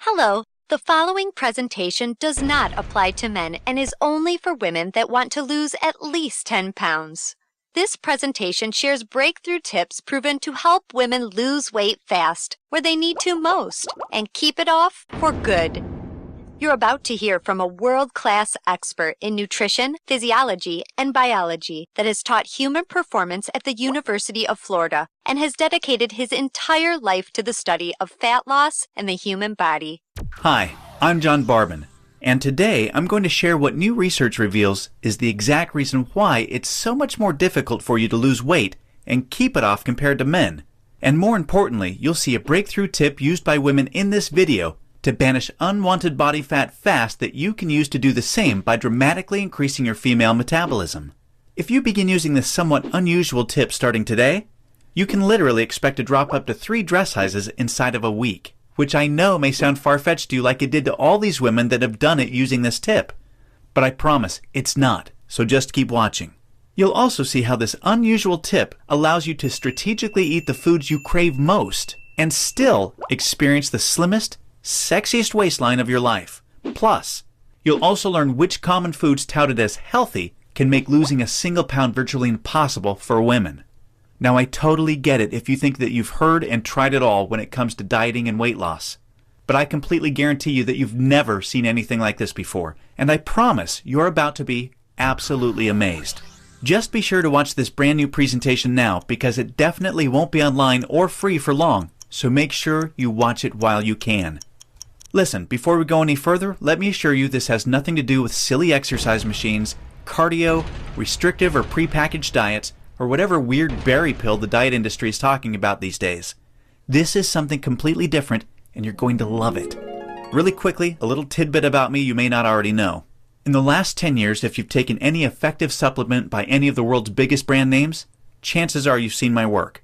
Hello, the following presentation does not apply to men and is only for women that want to lose at least 10 pounds. This presentation shares breakthrough tips proven to help women lose weight fast, where they need to most, and keep it off for good. You're about to hear from a world-class expert in nutrition, physiology, and biology that has taught human performance at the University of Florida and has dedicated his entire life to the study of fat loss and the human body. Hi, I'm John Barban, and today I'm going to share what new research reveals is the exact reason why it's so much more difficult for you to lose weight and keep it off compared to men. And more importantly, you'll see a breakthrough tip used by women in this video to banish unwanted body fat fast that you can use to do the same by dramatically increasing your female metabolism. If you begin using this somewhat unusual tip starting today, you can literally expect to drop up to 3 dress sizes inside of a week, which I know may sound far-fetched to you like it did to all these women that have done it using this tip. But I promise it's not, so just keep watching. You'll also see how this unusual tip allows you to strategically eat the foods you crave most and still experience the slimmest, sexiest waistline of your life. Plus, you'll also learn which common foods touted as healthy can make losing a single pound virtually impossible for women. Now, I totally get it if you think that you've heard and tried it all when it comes to dieting and weight loss. But I completely guarantee you that you've never seen anything like this before, and I promise you're about to be absolutely amazed. Just be sure to watch this brand new presentation now because it definitely won't be online or free for long, so make sure you watch it while you can. Listen, before we go any further, let me assure you this has nothing to do with silly exercise machines, cardio, restrictive or prepackaged diets, or whatever weird berry pill the diet industry is talking about these days. This is something completely different, and you're going to love it. Really quickly, a little tidbit about me you may not already know. In the last 10 years, if you've taken any effective supplement by any of the world's biggest brand names, chances are you've seen my work.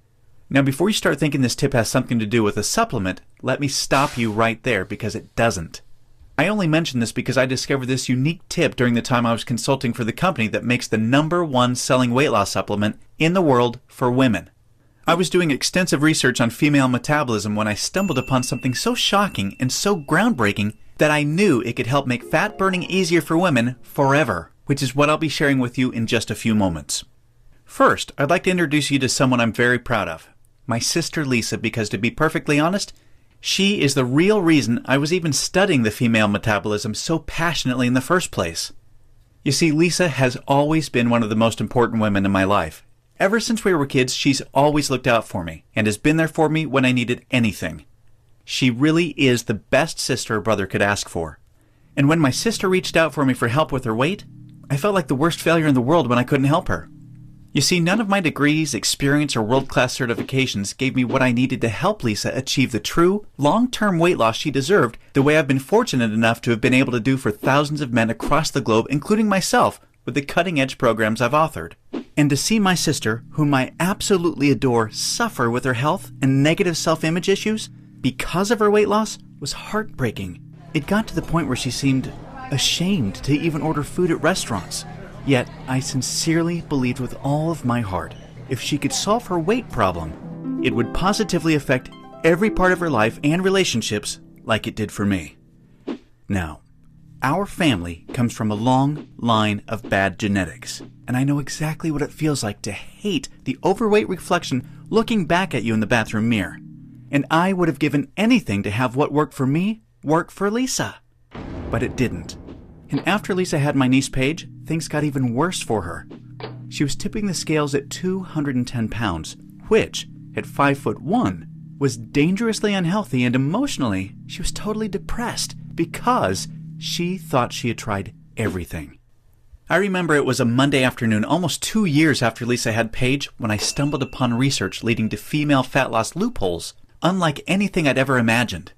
Now, before you start thinking this tip has something to do with a supplement, let me stop you right there because it doesn't. I only mention this because I discovered this unique tip during the time I was consulting for the company that makes the #1 selling weight loss supplement in the world for women. I was doing extensive research on female metabolism when I stumbled upon something so shocking and so groundbreaking that I knew it could help make fat burning easier for women forever, which is what I'll be sharing with you in just a few moments. First, I'd like to introduce you to someone I'm very proud of. My sister Lisa, because to be perfectly honest, she is the real reason I was even studying the female metabolism so passionately in the first place. You see, Lisa has always been one of the most important women in my life. Ever since we were kids, she's always looked out for me and has been there for me when I needed anything. She really is the best sister a brother could ask for. And when my sister reached out for me for help with her weight, I felt like the worst failure in the world when I couldn't help her. You see, none of my degrees, experience, or world-class certifications gave me what I needed to help Lisa achieve the true, long-term weight loss she deserved the way I've been fortunate enough to have been able to do for thousands of men across the globe, including myself, with the cutting-edge programs I've authored. And to see my sister, whom I absolutely adore, suffer with her health and negative self-image issues because of her weight loss was heartbreaking. It got to the point where she seemed ashamed to even order food at restaurants. Yet, I sincerely believed with all of my heart, if she could solve her weight problem, it would positively affect every part of her life and relationships like it did for me. Now, our family comes from a long line of bad genetics, and I know exactly what it feels like to hate the overweight reflection looking back at you in the bathroom mirror. And I would have given anything to have what worked for me work for Lisa. But it didn't. And after Lisa had my niece Paige, things got even worse for her. She was tipping the scales at 210 pounds, which, at 5'1", was dangerously unhealthy, and emotionally, she was totally depressed because she thought she had tried everything. I remember it was a Monday afternoon, almost 2 years after Lisa had Paige, when I stumbled upon research leading to female fat loss loopholes, unlike anything I'd ever imagined.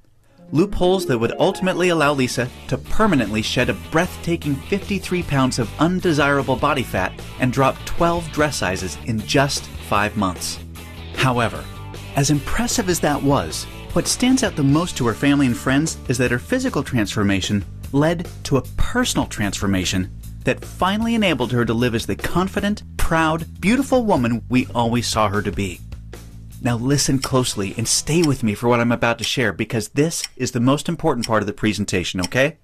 Loopholes that would ultimately allow Lisa to permanently shed a breathtaking 53 pounds of undesirable body fat and drop 12 dress sizes in just 5 months. However, as impressive as that was, what stands out the most to her family and friends is that her physical transformation led to a personal transformation that finally enabled her to live as the confident, proud, beautiful woman we always saw her to be. Now listen closely and stay with me for what I'm about to share because this is the most important part of the presentation, okay?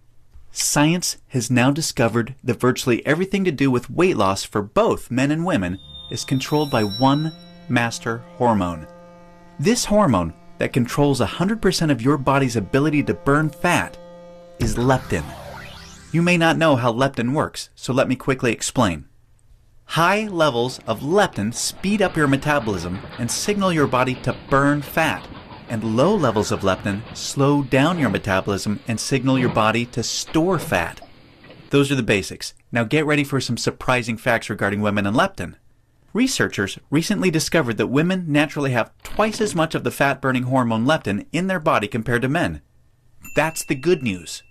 Science has now discovered that virtually everything to do with weight loss for both men and women is controlled by one master hormone. This hormone that controls 100% of your body's ability to burn fat is leptin. You may not know how leptin works, so let me quickly explain. High levels of leptin speed up your metabolism and signal your body to burn fat, and low levels of leptin slow down your metabolism and signal your body to store fat. Those are the basics. Now get ready for some surprising facts regarding women and leptin. Researchers recently discovered that women naturally have twice as much of the fat-burning hormone leptin in their body compared to men. That's the good news.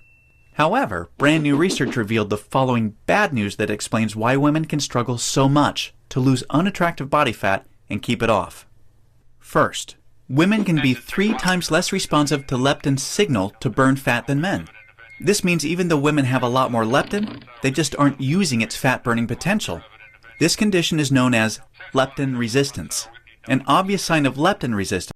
However, brand new research revealed the following bad news that explains why women can struggle so much to lose unattractive body fat and keep it off. First, women can be 3 times less responsive to leptin's signal to burn fat than men. This means even though women have a lot more leptin, they just aren't using its fat-burning potential. This condition is known as leptin resistance. An obvious sign of leptin resistance